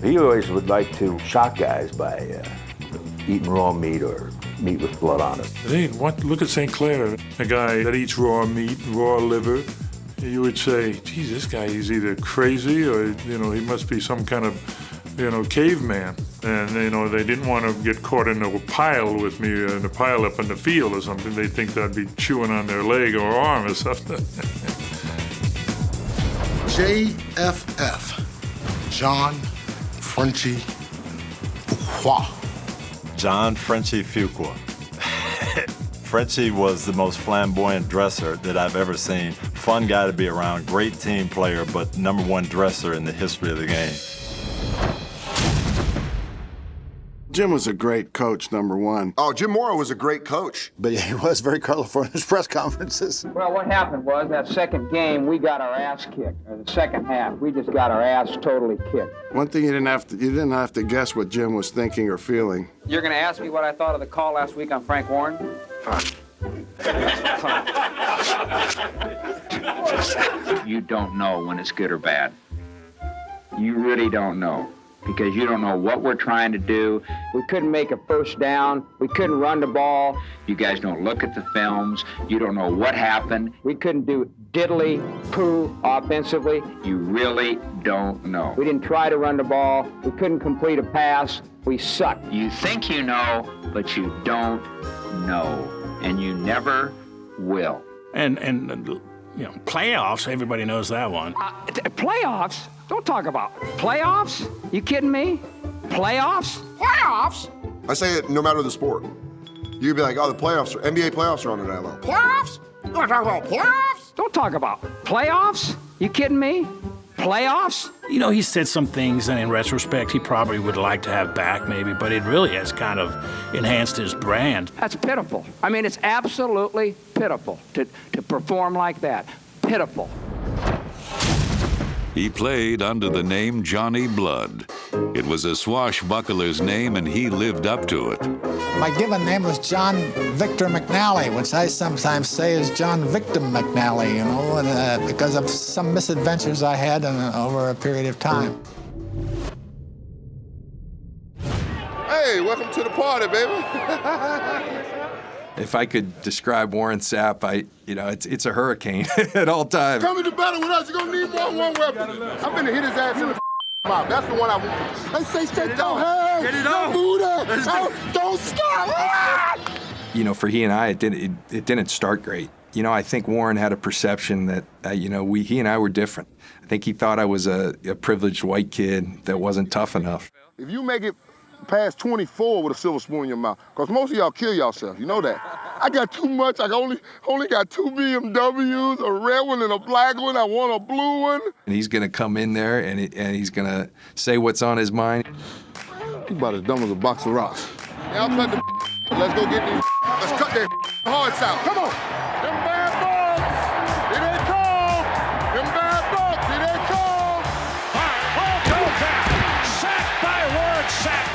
He always would like to shock guys by eating raw meat or meat with blood on it. Look at St. Clair, a guy that eats raw meat, raw liver. You would say, geez, this guy is either crazy or, he must be some kind of, caveman. And, they didn't want to get caught in a pile with me, in a pile up in the field or something. They'd think that I'd be chewing on their leg or arm or something. JFF, John Frenchie Fuqua. John Frenchie Fuqua. Frenchie was the most flamboyant dresser that I've ever seen. Fun guy to be around, great team player, but #1 dresser in the history of the game. Jim was a great coach, #1. Oh, Jim Mora was a great coach. But he was very colorful in his press conferences. Well, what happened was that second game, we got our ass kicked. Or the second half, we just got our ass totally kicked. One thing you didn't have to guess what Jim was thinking or feeling. You're going to ask me what I thought of the call last week on Frank Warren? You don't know when it's good or bad. You really don't know. Because you don't know what we're trying to do. We couldn't make a first down. We couldn't run the ball. You guys don't look at the films. You don't know what happened. We couldn't do diddly poo offensively. You really don't know. We didn't try to run the ball. We couldn't complete a pass. We sucked. You think you know, but you don't know. And you never will. And playoffs, everybody knows that one. Playoffs? Don't talk about playoffs. You kidding me? Playoffs? Playoffs? I say it no matter the sport. You'd be like, oh, the playoffs, NBA playoffs are on tonight long. Playoffs? You want to talk about playoffs? Don't talk about playoffs. You kidding me? Playoffs? He said some things, and in retrospect, he probably would like to have back, maybe, but it really has kind of enhanced his brand. That's pitiful. I mean, it's absolutely pitiful to perform like that. Pitiful. He played under the name Johnny Blood. It was a swashbuckler's name, and he lived up to it. My given name was John Victor McNally, which I sometimes say is John Victim McNally, and, because of some misadventures I had over a period of time. Hey, welcome to the party, baby. If I could describe Warren Sapp, it's a hurricane at all times. Come into battle with us, you're gonna need more than one weapon. I'm gonna hit his ass in the mouth. That's the one I want. Let's say straight, go ahead. Get it on. Don't stop. For he and I, it didn't start great. I think Warren had a perception that, he and I were different. I think he thought I was a privileged white kid that wasn't tough enough. If you make it past 24 with a silver spoon in your mouth, because most of y'all kill yourself, you know that. I got too much. I only got 2 BMWs, a red one and a black one. I want a blue one. And he's going to come in there and he's going to say what's on his mind. He's about as dumb as a box of rocks. Y'all cut the let's go get these. Let's cut their hearts out. Come on. Them bad bugs. Here they come. Them bad bugs. Here they come. All right, well, sack by word, sack.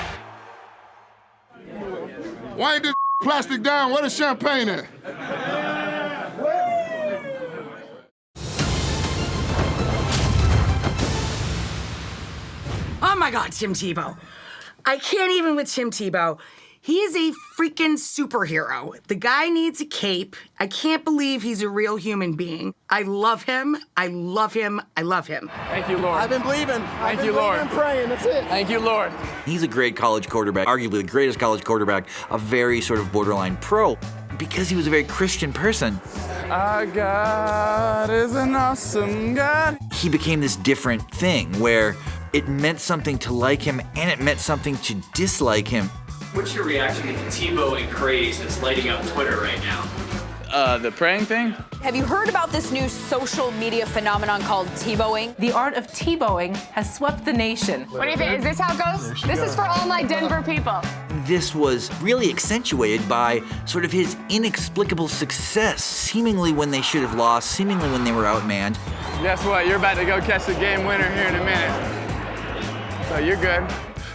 Why ain't this plastic down? Where the champagne at? Oh my God, Tim Tebow. I can't even with Tim Tebow. He is a freaking superhero. The guy needs a cape. I can't believe he's a real human being. I love him. I love him. I love him. Thank you, Lord. I've been believing. Thank you, Lord. I've been praying. That's it. Thank you, Lord. He's a great college quarterback, arguably the greatest college quarterback, a very sort of borderline pro, because he was a very Christian person. Our God is an awesome God. He became this different thing where it meant something to like him and it meant something to dislike him. What's your reaction to the Tebowing craze that's lighting up Twitter right now? The praying thing? Have you heard about this new social media phenomenon called Tebowing? The art of Tebowing has swept the nation. What do you think? Is this how it goes? This is for all my Denver people. This was really accentuated by sort of his inexplicable success, seemingly when they should have lost, seemingly when they were outmanned. Guess what? You're about to go catch the game winner here in a minute. So you're good.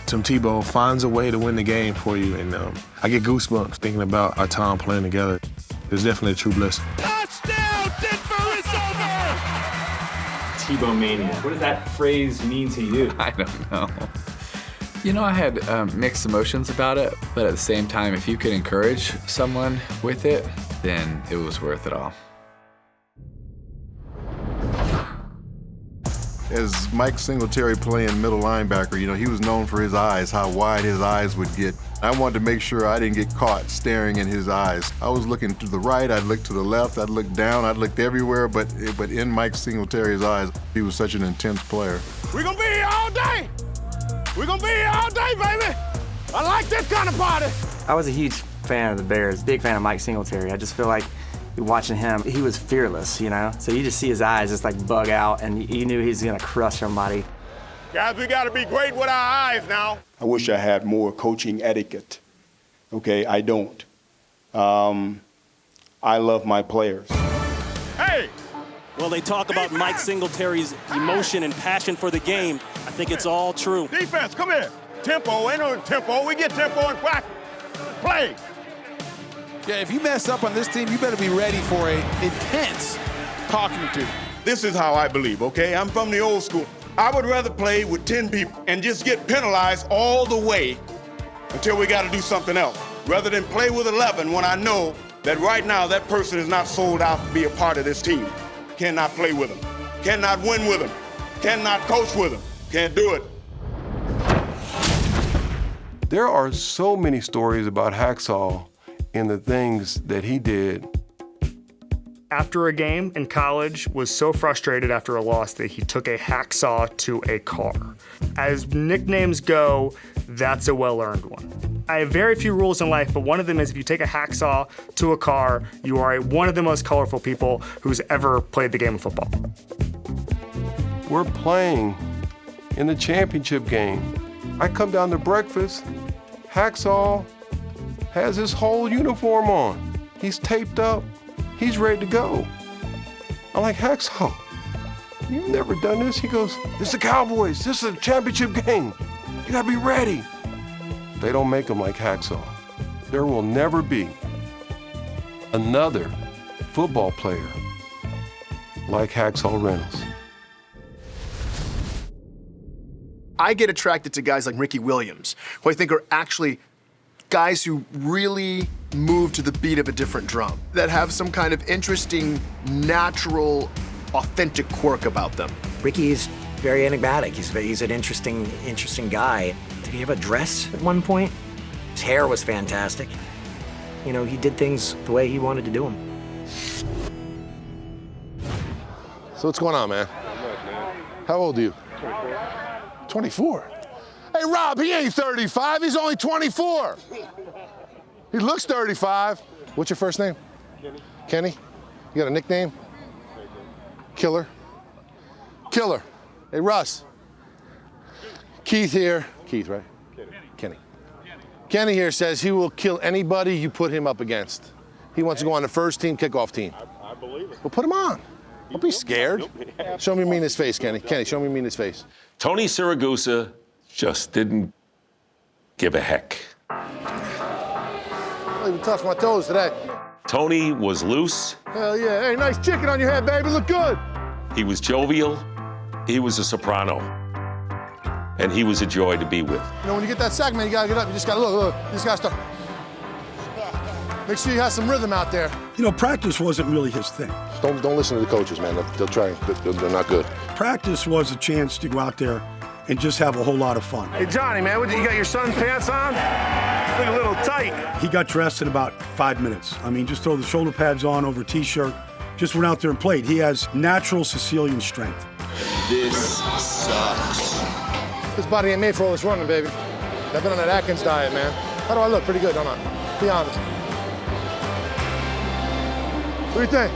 Tim Tebow finds a way to win the game for you, and I get goosebumps thinking about our time playing together. It's definitely a true blessing. Touchdown! Denver is over! Tebow mania. What does that phrase mean to you? I don't know. You know, I had mixed emotions about it, but at the same time, if you could encourage someone with it, then it was worth it all. As Mike Singletary playing middle linebacker, you know, he was known for his eyes, how wide his eyes would get. I wanted to make sure I didn't get caught staring in his eyes. I was looking to the right, I'd look to the left, I'd look down, I'd looked everywhere, but in Mike Singletary's eyes, he was such an intense player. We're gonna be here all day! We're gonna be here all day, baby! I like this kind of party! I was a huge fan of the Bears, big fan of Mike Singletary. I just feel like watching him, he was fearless, you know? So you just see his eyes just like bug out, and you knew he was gonna crush somebody. Guys, we gotta be great with our eyes now. I wish I had more coaching etiquette. Okay, I don't. I love my players. Hey! Well, they talk about Mike Singletary's emotion and passion for the game. I think it's all true. Defense, come here. Tempo, ain't no tempo. We get tempo and practice. Play. Yeah, if you mess up on this team, you better be ready for a intense talking to. This is how I believe, okay? I'm from the old school. I would rather play with 10 people and just get penalized all the way until we got to do something else, rather than play with 11 when I know that right now that person is not sold out to be a part of this team. Cannot play with them, cannot win with them, cannot coach with them, can't do it. There are so many stories about Hacksaw and the things that he did. After a game in college, was so frustrated after a loss that he took a hacksaw to a car. As nicknames go, that's a well-earned one. I have very few rules in life, but one of them is if you take a hacksaw to a car, you are one of the most colorful people who's ever played the game of football. We're playing in the championship game. I come down to breakfast, Hacksaw has his whole uniform on. He's taped up, he's ready to go. I'm like, Hacksaw, you've never done this? He goes, it's the Cowboys, this is a championship game. You gotta be ready. They don't make them like Hacksaw. There will never be another football player like Hacksaw Reynolds. I get attracted to guys like Ricky Williams, who I think are actually guys who really move to the beat of a different drum, that have some kind of interesting, natural, authentic quirk about them. Ricky's very enigmatic. He's an interesting guy. Did he have a dress at one point? His hair was fantastic. You know, he did things the way he wanted to do them. So what's going on, man? How old are you? 24. Hey, Rob, he ain't 35. He's only 24. He looks 35. What's your first name? Kenny. Kenny? You got a nickname? Killer. Killer. Hey, Russ. Keith here. Keith, right? Kenny. Kenny here says he will kill anybody you put him up against. He wants to go on the first team kickoff team. I believe it. Well, put him on. Don't be scared. Show me mean his face, Kenny. Kenny, show me mean his face. Tony Siragusa just didn't give a heck. I'll even touch my toes today. Tony was loose. Hell yeah. Hey, nice chicken on your head, baby. Look good. He was jovial. He was a soprano. And he was a joy to be with. You know, when you get that sack, man, you gotta get up. You just gotta look. You just gotta start. Make sure you have some rhythm out there. You know, practice wasn't really his thing. Don't listen to the coaches, man. They'll try. They're not good. Practice was a chance to go out there and just have a whole lot of fun. Hey, Johnny, man, you got your son's pants on? Look a little tight. He got dressed in about 5 minutes. I mean, just throw the shoulder pads on over a T-shirt, just went out there and played. He has natural Sicilian strength. This sucks. This body ain't made for all this running, baby. I've been on that Atkins diet, man. How do I look? Pretty good, don't I? Be honest. What do you think?